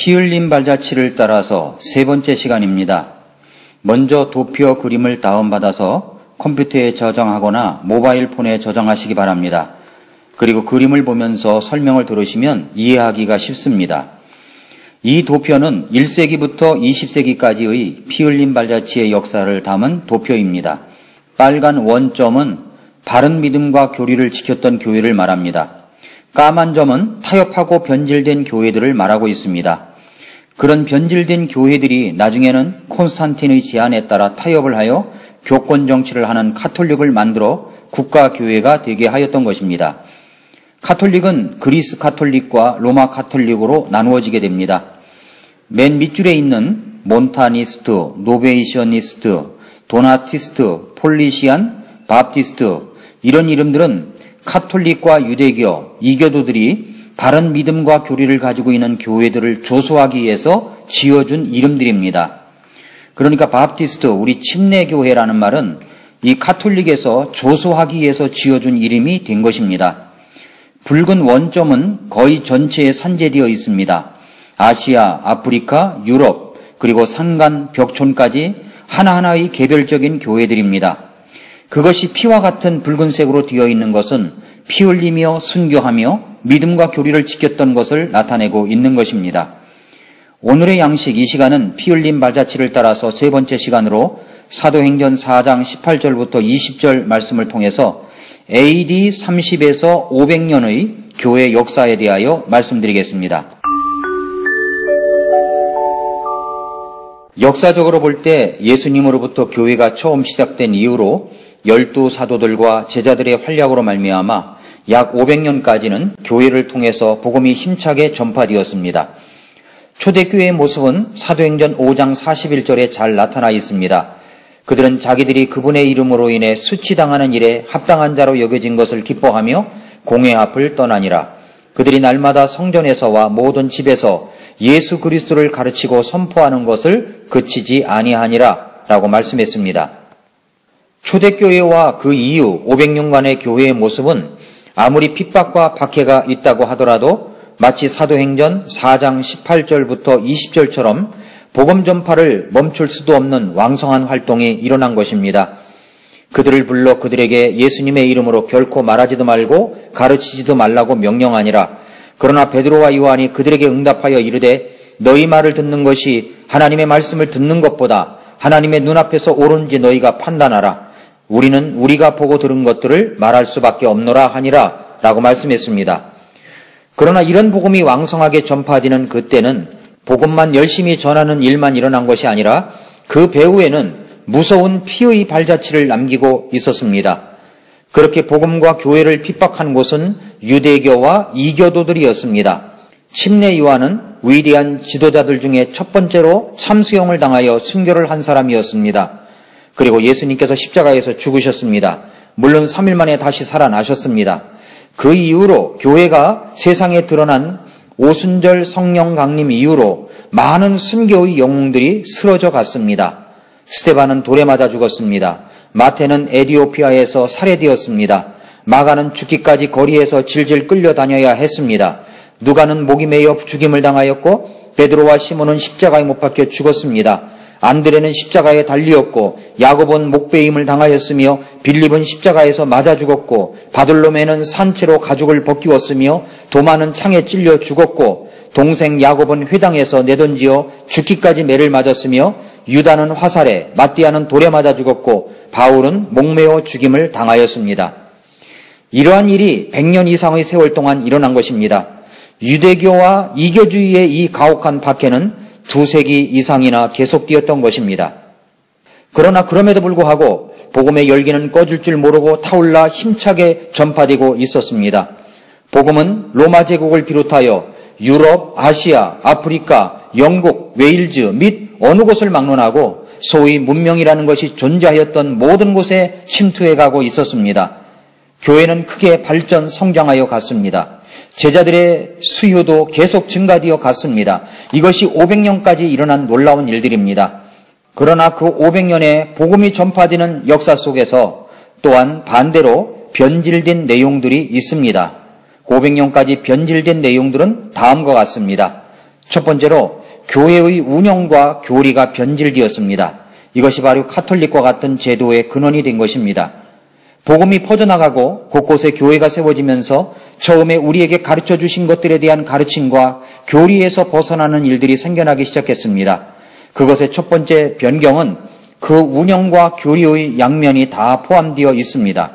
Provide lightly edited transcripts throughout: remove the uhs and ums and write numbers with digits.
피 흘린 발자취를 따라서 세 번째 시간입니다. 먼저 도표 그림을 다운받아서 컴퓨터에 저장하거나 모바일 폰에 저장하시기 바랍니다. 그리고 그림을 보면서 설명을 들으시면 이해하기가 쉽습니다. 이 도표는 1세기부터 20세기까지의 피 흘린 발자취의 역사를 담은 도표입니다. 빨간 원점은 바른 믿음과 교리를 지켰던 교회를 말합니다. 까만 점은 타협하고 변질된 교회들을 말하고 있습니다. 그런 변질된 교회들이 나중에는 콘스탄틴의 제안에 따라 타협을 하여 교권 정치를 하는 카톨릭을 만들어 국가교회가 되게 하였던 것입니다. 카톨릭은 그리스 카톨릭과 로마 카톨릭으로 나누어지게 됩니다. 맨 밑줄에 있는 몬타니스트, 노베이셔니스트, 도나티스트, 폴리시안, 바프티스트 이런 이름들은 카톨릭과 유대교, 이교도들이 바른 믿음과 교리를 가지고 있는 교회들을 조소하기 위해서 지어준 이름들입니다. 그러니까 바프티스트, 우리 침례교회라는 말은 이 카톨릭에서 조소하기 위해서 지어준 이름이 된 것입니다. 붉은 원점은 거의 전체에 산재되어 있습니다. 아시아, 아프리카, 유럽, 그리고 산간, 벽촌까지 하나하나의 개별적인 교회들입니다. 그것이 피와 같은 붉은색으로 되어 있는 것은 피 흘리며 순교하며 믿음과 교리를 지켰던 것을 나타내고 있는 것입니다. 오늘의 양식 이 시간은 피 흘린 발자취를 따라서 세 번째 시간으로 사도행전 4장 18절부터 20절 말씀을 통해서 AD 30에서 500년의 교회 역사에 대하여 말씀드리겠습니다. 역사적으로 볼 때 예수님으로부터 교회가 처음 시작된 이후로 12사도들과 제자들의 활약으로 말미암아 약 500년까지는 교회를 통해서 복음이 힘차게 전파되었습니다. 초대교회의 모습은 사도행전 5장 41절에 잘 나타나 있습니다. 그들은 자기들이 그분의 이름으로 인해 수치당하는 일에 합당한 자로 여겨진 것을 기뻐하며 공회 앞을 떠나니라. 그들이 날마다 성전에서와 모든 집에서 예수 그리스도를 가르치고 선포하는 것을 그치지 아니하니라 라고 말씀했습니다. 초대교회와 그 이후 500년간의 교회의 모습은 아무리 핍박과 박해가 있다고 하더라도 마치 사도행전 4장 18절부터 20절처럼 복음 전파를 멈출 수도 없는 왕성한 활동이 일어난 것입니다. 그들을 불러 그들에게 예수님의 이름으로 결코 말하지도 말고 가르치지도 말라고 명령하니라. 그러나 베드로와 요한이 그들에게 응답하여 이르되 너희 말을 듣는 것이 하나님의 말씀을 듣는 것보다 하나님의 눈앞에서 옳은지 너희가 판단하라. 우리는 우리가 보고 들은 것들을 말할 수밖에 없노라 하니라 라고 말씀했습니다. 그러나 이런 복음이 왕성하게 전파되는 그때는 복음만 열심히 전하는 일만 일어난 것이 아니라 그 배후에는 무서운 피의 발자취를 남기고 있었습니다. 그렇게 복음과 교회를 핍박한 곳은 유대교와 이교도들이었습니다. 침례 요한은 위대한 지도자들 중에 첫 번째로 참수형을 당하여 순교를 한 사람이었습니다. 그리고 예수님께서 십자가에서 죽으셨습니다. 물론 3일 만에 다시 살아나셨습니다. 그 이후로 교회가 세상에 드러난 오순절 성령 강림 이후로 많은 순교의 영웅들이 쓰러져 갔습니다. 스데반은 돌에 맞아 죽었습니다. 마태는 에디오피아에서 살해되었습니다. 마가는 죽기까지 거리에서 질질 끌려다녀야 했습니다. 누가는 목이 매여 죽임을 당하였고 베드로와 시몬은 십자가에 못 박혀 죽었습니다. 안드레는 십자가에 달리었고 야곱은 목베임을 당하였으며 빌립은 십자가에서 맞아 죽었고 바돌로메는 산채로 가죽을 벗기웠으며 도마는 창에 찔려 죽었고 동생 야곱은 회당에서 내던지어 죽기까지 매를 맞았으며 유다는 화살에, 마띠아는 돌에 맞아 죽었고 바울은 목매어 죽임을 당하였습니다. 이러한 일이 100년 이상의 세월 동안 일어난 것입니다. 유대교와 이교주의의 이 가혹한 박해는 2세기 이상이나 계속되었던 것입니다. 그러나 그럼에도 불구하고 복음의 열기는 꺼질 줄 모르고 타올라 힘차게 전파되고 있었습니다. 복음은 로마 제국을 비롯하여 유럽, 아시아, 아프리카, 영국, 웨일즈 및 어느 곳을 막론하고 소위 문명이라는 것이 존재하였던 모든 곳에 침투해가고 있었습니다. 교회는 크게 발전, 성장하여 갔습니다. 제자들의 수요도 계속 증가되어 갔습니다. 이것이 500년까지 일어난 놀라운 일들입니다. 그러나 그 500년의 복음이 전파되는 역사 속에서 또한 반대로 변질된 내용들이 있습니다. 500년까지 변질된 내용들은 다음과 같습니다. 첫 번째로 교회의 운영과 교리가 변질되었습니다. 이것이 바로 카톨릭과 같은 제도의 근원이 된 것입니다. 복음이 퍼져나가고 곳곳에 교회가 세워지면서 처음에 우리에게 가르쳐 주신 것들에 대한 가르침과 교리에서 벗어나는 일들이 생겨나기 시작했습니다. 그것의 첫 번째 변경은 그 운영과 교리의 양면이 다 포함되어 있습니다.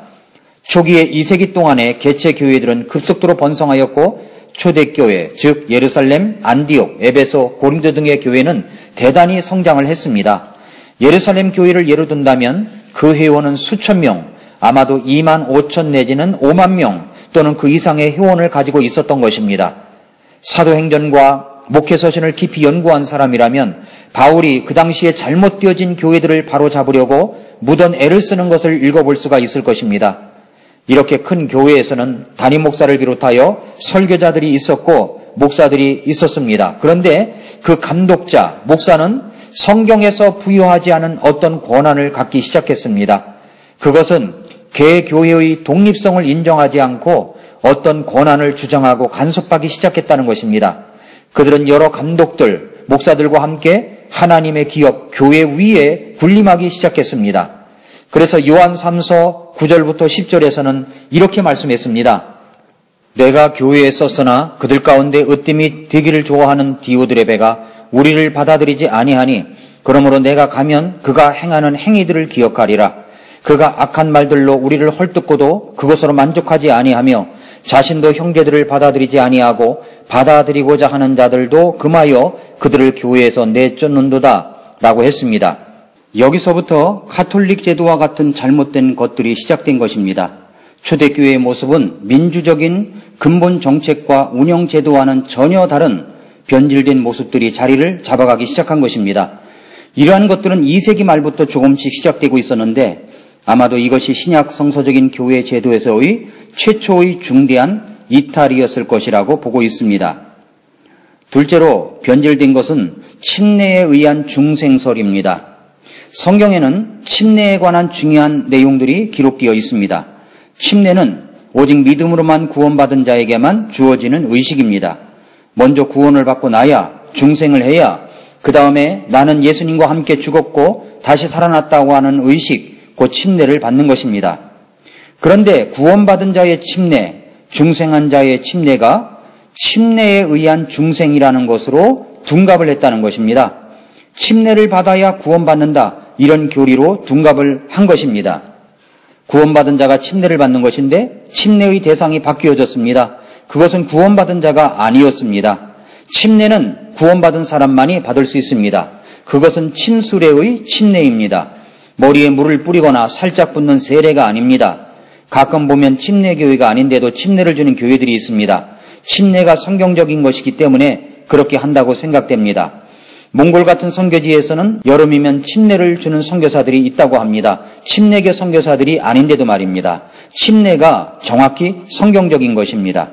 초기에 2세기 동안에 개체 교회들은 급속도로 번성하였고 초대교회, 즉 예루살렘, 안디옥, 에베소, 고린도 등의 교회는 대단히 성장을 했습니다. 예루살렘 교회를 예로 든다면 그 회원은 수천 명, 아마도 2만 5천 내지는 5만 명 또는 그 이상의 회원을 가지고 있었던 것입니다. 사도행전과 목회서신을 깊이 연구한 사람이라면 바울이 그 당시에 잘못되어진 교회들을 바로잡으려고 묻은 애를 쓰는 것을 읽어볼 수가 있을 것입니다. 이렇게 큰 교회에서는 담임 목사를 비롯하여 설교자들이 있었고 목사들이 있었습니다. 그런데 그 감독자, 목사는 성경에서 부여하지 않은 어떤 권한을 갖기 시작했습니다. 그것은 개교회의 독립성을 인정하지 않고 어떤 권한을 주장하고 간섭하기 시작했다는 것입니다. 그들은 여러 감독들, 목사들과 함께 하나님의 기업, 교회 위에 군림하기 시작했습니다. 그래서 요한 3서 9절부터 10절에서는 이렇게 말씀했습니다. 내가 교회에 썼으나 그들 가운데 으뜸이 되기를 좋아하는 디오드레베가 우리를 받아들이지 아니하니 그러므로 내가 가면 그가 행하는 행위들을 기억하리라. 그가 악한 말들로 우리를 헐뜯고도 그것으로 만족하지 아니하며 자신도 형제들을 받아들이지 아니하고 받아들이고자 하는 자들도 금하여 그들을 교회에서 내쫓는도다 라고 했습니다. 여기서부터 카톨릭 제도와 같은 잘못된 것들이 시작된 것입니다. 초대교회의 모습은 민주적인 근본 정책과 운영 제도와는 전혀 다른 변질된 모습들이 자리를 잡아가기 시작한 것입니다. 이러한 것들은 2세기 말부터 조금씩 시작되고 있었는데 아마도 이것이 신약 성서적인 교회 제도에서의 최초의 중대한 이탈이었을 것이라고 보고 있습니다. 둘째로 변질된 것은 침례에 의한 중생설입니다. 성경에는 침례에 관한 중요한 내용들이 기록되어 있습니다. 침례는 오직 믿음으로만 구원받은 자에게만 주어지는 의식입니다. 먼저 구원을 받고 나야 중생을 해야 그 다음에 나는 예수님과 함께 죽었고 다시 살아났다고 하는 의식, 곧 침례를 받는 것입니다. 그런데 구원받은 자의 침례, 중생한 자의 침례가 침례에 의한 중생이라는 것으로 둔갑을 했다는 것입니다. 침례를 받아야 구원받는다, 이런 교리로 둔갑을 한 것입니다. 구원받은 자가 침례를 받는 것인데 침례의 대상이 바뀌어졌습니다. 그것은 구원받은 자가 아니었습니다. 침례는 구원받은 사람만이 받을 수 있습니다. 그것은 침수례의 침례입니다. 머리에 물을 뿌리거나 살짝 붓는 세례가 아닙니다. 가끔 보면 침례교회가 아닌데도 침례를 주는 교회들이 있습니다. 침례가 성경적인 것이기 때문에 그렇게 한다고 생각됩니다. 몽골 같은 선교지에서는 여름이면 침례를 주는 선교사들이 있다고 합니다. 침례교 선교사들이 아닌데도 말입니다. 침례가 정확히 성경적인 것입니다.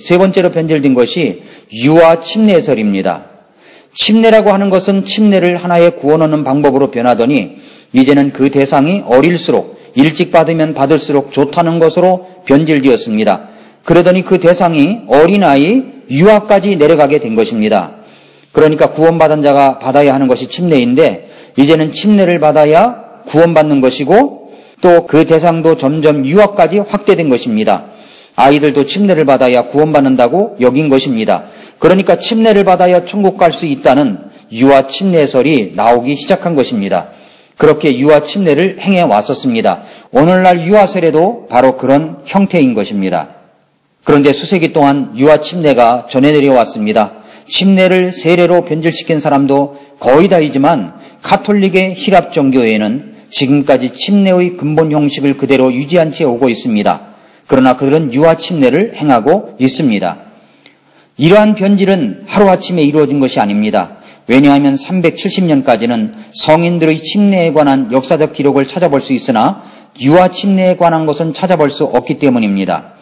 세 번째로 변질된 것이 유아 침례설입니다. 침례라고 하는 것은 침례를 하나의 구원 얻는 방법으로 변하더니 이제는 그 대상이 어릴수록 일찍 받으면 받을수록 좋다는 것으로 변질되었습니다. 그러더니 그 대상이 어린아이, 유아까지 내려가게 된 것입니다. 그러니까 구원받은 자가 받아야 하는 것이 침례인데 이제는 침례를 받아야 구원받는 것이고 또 그 대상도 점점 유아까지 확대된 것입니다. 아이들도 침례를 받아야 구원받는다고 여긴 것입니다. 그러니까 침례를 받아야 천국 갈 수 있다는 유아 침례설이 나오기 시작한 것입니다. 그렇게 유아 침례를 행해 왔었습니다. 오늘날 유아 세례도 바로 그런 형태인 것입니다. 그런데 수세기 동안 유아 침례가 전해 내려왔습니다. 침례를 세례로 변질시킨 사람도 거의 다이지만 카톨릭의 히랍 정교회는 지금까지 침례의 근본 형식을 그대로 유지한 채 오고 있습니다. 그러나 그들은 유아 침례를 행하고 있습니다. 이러한 변질은 하루아침에 이루어진 것이 아닙니다. 왜냐하면 370년까지는 성인들의 침례에 관한 역사적 기록을 찾아볼 수 있으나 유아 침례에 관한 것은 찾아볼 수 없기 때문입니다.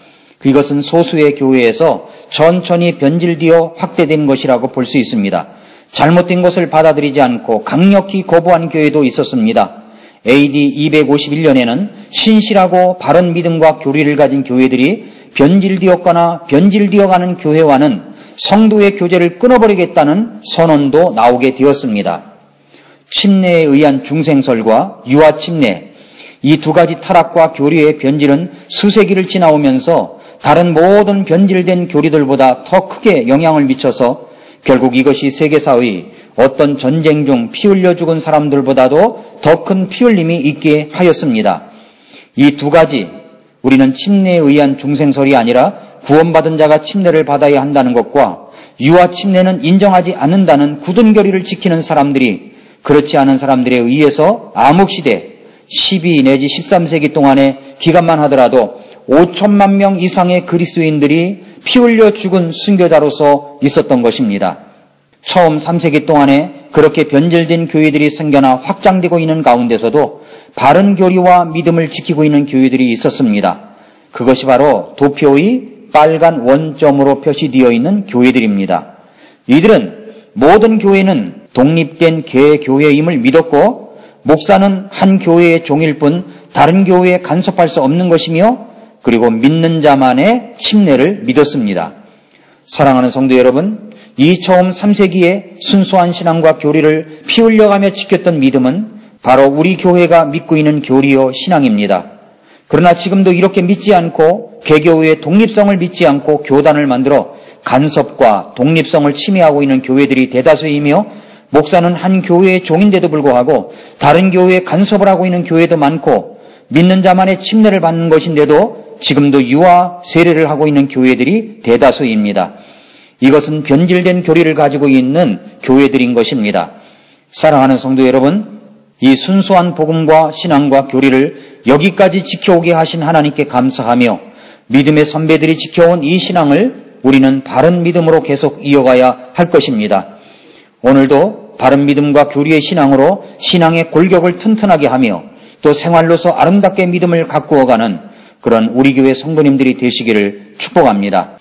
이것은 소수의 교회에서 천천히 변질되어 확대된 것이라고 볼 수 있습니다. 잘못된 것을 받아들이지 않고 강력히 거부한 교회도 있었습니다. AD 251년에는 신실하고 바른 믿음과 교리를 가진 교회들이 변질되었거나 변질되어가는 교회와는 성도의 교제를 끊어버리겠다는 선언도 나오게 되었습니다. 침례에 의한 중생설과 유아 침례, 이 두 가지 타락과 교리의 변질은 수세기를 지나오면서 다른 모든 변질된 교리들보다 더 크게 영향을 미쳐서 결국 이것이 세계사의 어떤 전쟁 중 피 흘려 죽은 사람들보다도 더 큰 피 흘림이 있게 하였습니다. 이 두 가지, 우리는 침례에 의한 중생설이 아니라 구원받은 자가 침례를 받아야 한다는 것과 유아 침례는 인정하지 않는다는 굳은 교리를 지키는 사람들이 그렇지 않은 사람들에 의해서 암흑시대 12 내지 13세기 동안에 기간만 하더라도 5천만 명 이상의 그리스도인들이 피 흘려 죽은 순교자로서 있었던 것입니다. 처음 3세기 동안에 그렇게 변질된 교회들이 생겨나 확장되고 있는 가운데서도 바른 교리와 믿음을 지키고 있는 교회들이 있었습니다. 그것이 바로 도표의 빨간 원점으로 표시되어 있는 교회들입니다. 이들은 모든 교회는 독립된 개교회임을 믿었고 목사는 한 교회의 종일 뿐 다른 교회에 간섭할 수 없는 것이며 그리고 믿는 자만의 침례를 믿었습니다. 사랑하는 성도 여러분, 이 처음 3세기에 순수한 신앙과 교리를 피 흘려가며 지켰던 믿음은 바로 우리 교회가 믿고 있는 교리요 신앙입니다. 그러나 지금도 이렇게 믿지 않고 개교회의 독립성을 믿지 않고 교단을 만들어 간섭과 독립성을 침해하고 있는 교회들이 대다수이며 목사는 한 교회의 종인데도 불구하고 다른 교회에 간섭을 하고 있는 교회도 많고 믿는 자만의 침례를 받는 것인데도 지금도 유아 세례를 하고 있는 교회들이 대다수입니다. 이것은 변질된 교리를 가지고 있는 교회들인 것입니다. 사랑하는 성도 여러분, 이 순수한 복음과 신앙과 교리를 여기까지 지켜오게 하신 하나님께 감사하며 믿음의 선배들이 지켜온 이 신앙을 우리는 바른 믿음으로 계속 이어가야 할 것입니다. 오늘도 바른 믿음과 교리의 신앙으로 신앙의 골격을 튼튼하게 하며 또 생활로서 아름답게 믿음을 가꾸어가는 그런 우리 교회 성도님들이 되시기를 축복합니다.